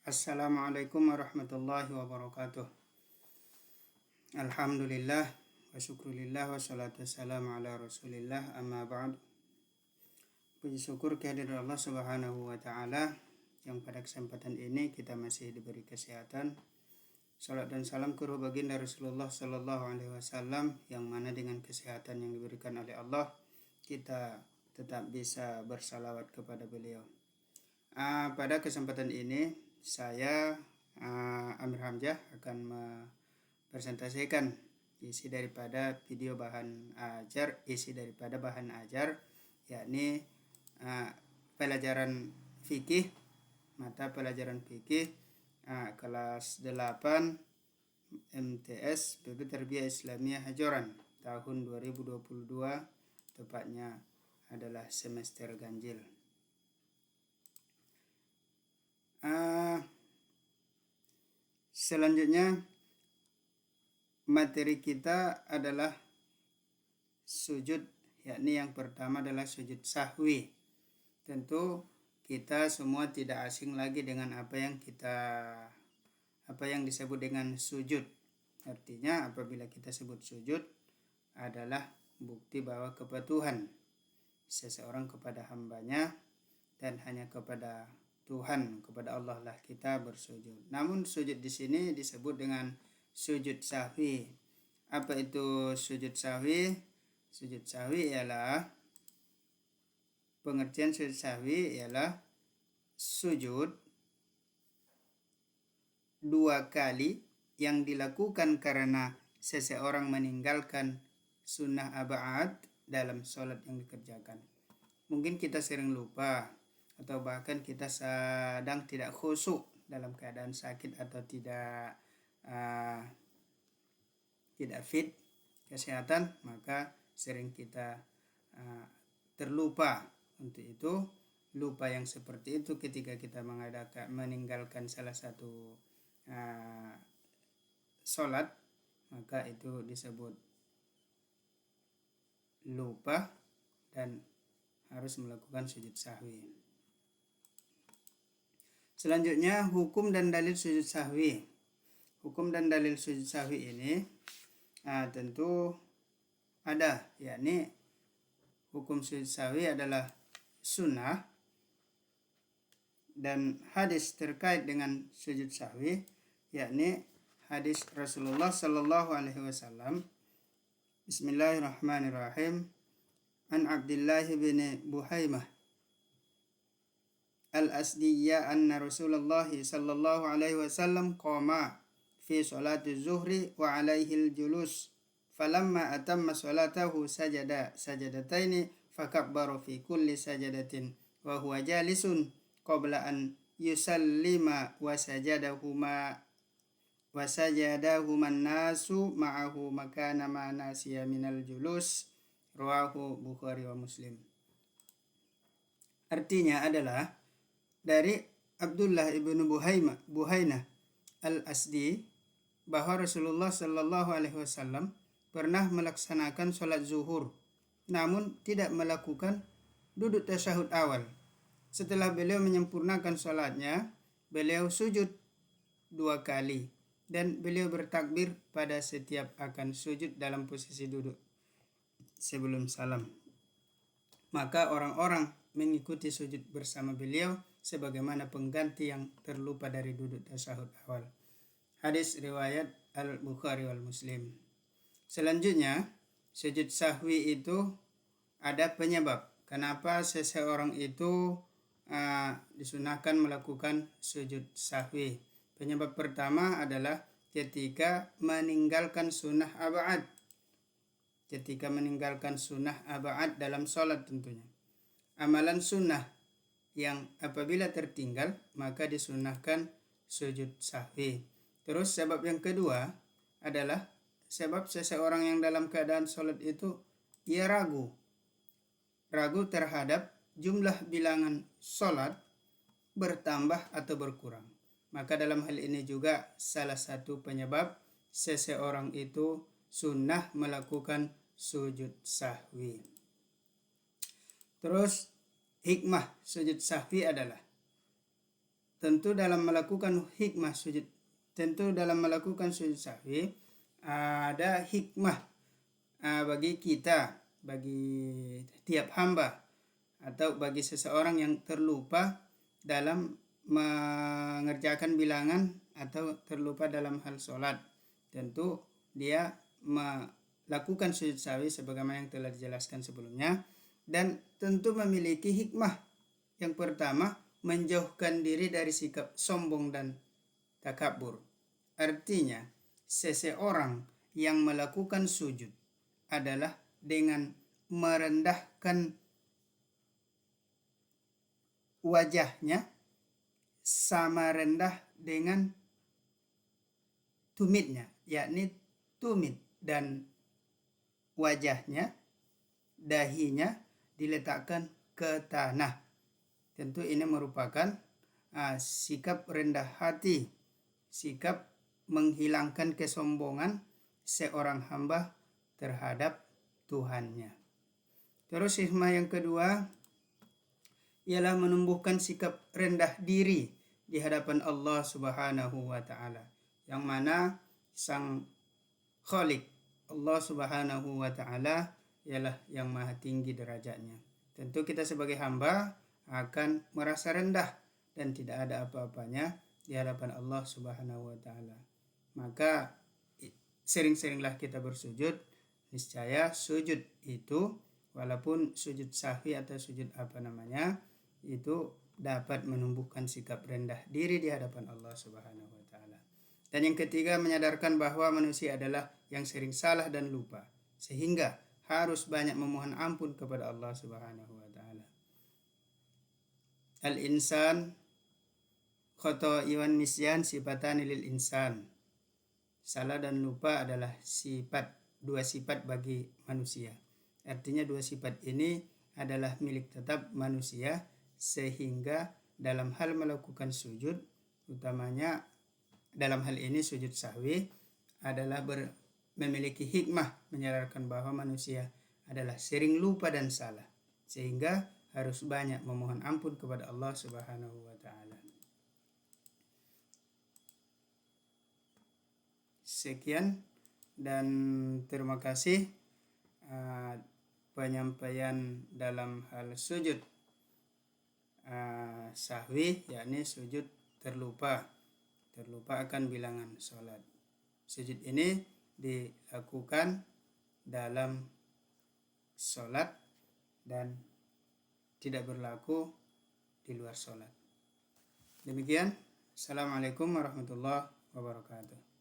Assalamualaikum warahmatullahi wabarakatuh. Alhamdulillah wa syukurillah wa salatu wassalamu ala rasulillah amma ba'd. Puji syukur kehadirat Allah subhanahu wa ta'ala yang pada kesempatan ini kita masih diberi kesehatan. Salat dan salam ke ruh baginda Rasulullah sallallahu alaihi wasallam yang mana dengan kesehatan yang diberikan oleh Allah kita tetap bisa bersalawat kepada beliau. Pada kesempatan ini saya Amir Hamzah akan mempresentasikan isi daripada bahan ajar yakni pelajaran fikih, mata pelajaran fikih kelas 8 MTS PB Tarbiyah Islamiyah Hajoran tahun 2022, tepatnya adalah semester ganjil. Selanjutnya materi kita adalah sujud, yakni yang pertama adalah sujud sahwi. Tentu kita semua tidak asing lagi dengan apa yang disebut dengan sujud. Artinya apabila kita sebut sujud adalah bukti bahwa kepatuhan seseorang kepada hambanya dan hanya kepada Tuhan, kepada Allah lah kita bersujud. Namun sujud di sini disebut dengan sujud sahwi. Apa itu sujud sahwi? Sujud sahwi ialah pengertian sujud sahwi ialah sujud dua kali yang dilakukan karena seseorang meninggalkan sunnah ab'ad dalam sholat yang dikerjakan. Mungkin kita sering lupa atau bahkan kita sedang tidak khusyuk dalam keadaan sakit atau tidak fit kesehatan, maka sering kita terlupa. Untuk itu, lupa yang seperti itu ketika kita meninggalkan salah satu sholat, maka itu disebut lupa dan harus melakukan sujud sahwi. Selanjutnya hukum dan dalil sujud sahwi. Hukum dan dalil sujud sahwi ini tentu ada, yakni hukum sujud sahwi adalah sunnah, dan hadis terkait dengan sujud sahwi yakni hadis Rasulullah sallallahu alaihi wasallam. Bismillahirrahmanirrahim. An Abdullah bin Buhaimah Al-Asdiyya anna Rasulullah sallallahu alaihi wasallam qama fi salati zuhri wa alaihi al-julus falamma atamma salatahu sajada sajadataini fakabbaru fi kulli sajadatin wa huwa jalisun qabla an yusallima wa sajadahuma an-nasu ma'ahu makana ma nasiya minal julus. Rawahu Bukhari wa Muslim. Artinya adalah dari Abdullah ibnu Buhainah al-Asdi bahwa Rasulullah sallallahu alaihi wasallam pernah melaksanakan sholat zuhur namun tidak melakukan duduk tasyahud awal. Setelah beliau menyempurnakan sholatnya, beliau sujud 2 kali dan beliau bertakbir pada setiap akan sujud dalam posisi duduk sebelum salam. Maka orang-orang mengikuti sujud bersama beliau sebagaimana pengganti yang terlupa dari duduk tasyahud awal. Hadis riwayat Al-Bukhari wal Muslim. Selanjutnya, sujud sahwi itu ada penyebab kenapa seseorang itu disunahkan melakukan sujud sahwi. Penyebab pertama adalah ketika meninggalkan sunnah ab'ad. Ketika meninggalkan sunnah ab'ad dalam sholat tentunya. Amalan sunnah yang apabila tertinggal maka disunahkan sujud sahwi. Terus sebab yang kedua adalah sebab seseorang yang dalam keadaan sholat itu ia ragu terhadap jumlah bilangan sholat bertambah atau berkurang. Maka dalam hal ini juga salah satu penyebab seseorang itu sunnah melakukan sujud sahwi. Terus hikmah sujud sahwi adalah tentu dalam melakukan sujud sahwi ada hikmah bagi kita, bagi tiap hamba atau bagi seseorang yang terlupa dalam mengerjakan bilangan atau terlupa dalam hal sholat. Tentu dia melakukan sujud sahwi sebagaimana yang telah dijelaskan sebelumnya, dan tentu memiliki hikmah. Yang pertama, menjauhkan diri dari sikap sombong dan takabur. Artinya, seseorang yang melakukan sujud adalah dengan merendahkan wajahnya sama rendah dengan tumitnya, yakni tumit dan wajahnya, dahinya diletakkan ke tanah. Tentu ini merupakan sikap rendah hati, sikap menghilangkan kesombongan seorang hamba terhadap Tuhannya. Terus hikmah yang kedua ialah menumbuhkan sikap rendah diri di hadapan Allah Subhanahu wa Ta'ala, yang mana Sang Khalik Allah Subhanahu wa Ta'ala ialah yang maha tinggi derajatnya. Tentu kita sebagai hamba akan merasa rendah dan tidak ada apa-apanya di hadapan Allah Subhanahu wa Ta'ala. Maka sering-seringlah kita bersujud. Niscaya sujud itu, walaupun sujud sahwi atau sujud itu dapat menumbuhkan sikap rendah diri di hadapan Allah Subhanahu wa Ta'ala. Dan yang ketiga, menyadarkan bahwa manusia adalah yang sering salah dan lupa, sehingga harus banyak memohon ampun kepada Allah Subhanahu wa Ta'ala. Al-insan khoto'i wan nisyan sifatani lil insan. Salah dan lupa adalah dua sifat bagi manusia. Artinya dua sifat ini adalah milik tetap manusia, sehingga dalam hal melakukan sujud, utamanya dalam hal ini sujud sahwi, adalah memiliki hikmah menyadarkan bahwa manusia adalah sering lupa dan salah, sehingga harus banyak memohon ampun kepada Allah Subhanahu wa Ta'ala. Sekian dan terima kasih penyampaian dalam hal sujud sahwi, yakni sujud terlupa akan bilangan sholat. Sujud ini dilakukan dalam sholat dan tidak berlaku di luar sholat. Demikian. Assalamualaikum warahmatullahi wabarakatuh.